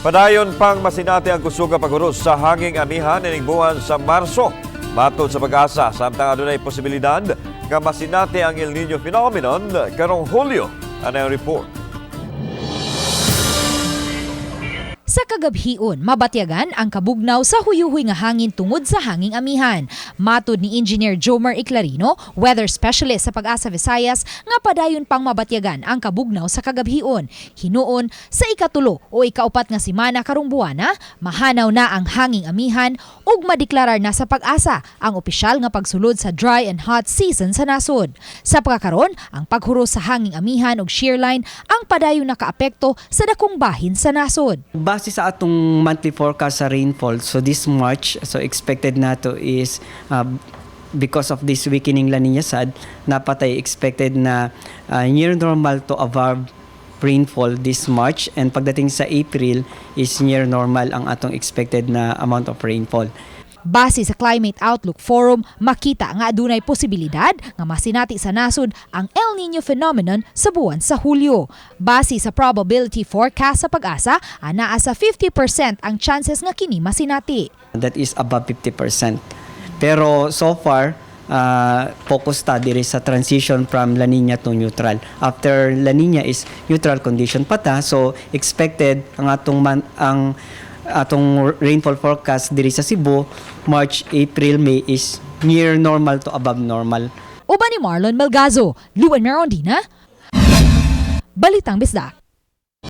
Padayon pang masinati ang kusuga pag-uros sa hanging amihan ining buwan sa Marso. Matod sa Pag-asa, samtang adunay posibilidad nga masinati ang El Nino phenomenon karong Hulyo. Ano ang report? Sa kagabhion, mabatyagan ang kabugnaw sa huyuhoy nga hangin tungod sa hanging amihan. Matod ni Engineer Jomar Iclarino, weather specialist sa Pag-asa Visayas, nga padayon pang mabatyagan ang kabugnaw sa kagabhion. Hinuon, sa ikatulo o ikaupat nga semana karong buwana, mahanaw na ang hanging amihan ug madeklarar na sa Pag-asa ang opisyal nga pagsulod sa dry and hot season sa nasod. Sa pagkakaron, ang paghuros sa hanging amihan ug shear line ang padayon nakaapekto sa dakong bahin sa nasod. Base sa atong monthly forecast sa rainfall, so this March, so expected nato is because of this weakening La Nina sad, napatay expected na near normal to above rainfall this March, and pagdating sa April is near normal ang atong expected na amount of rainfall. Base sa Climate Outlook Forum, makita nga adunay posibilidad nga masinati sa nasod ang El Nino phenomenon sa buwan sa Hulyo. Base sa probability forecast sa Pag-asa, anaa sa 50% ang chances nga kini masinati. That is above 50%. Pero so far, focus ta diri sa transition from La Nina to neutral. After La Nina is neutral condition pata, so expected ang atong rainfall forecast diri sa Cebu, March, April, May is near normal to above normal. Uban ni Marlon Malgazo, Luan Merondina, Balitang Bisdak.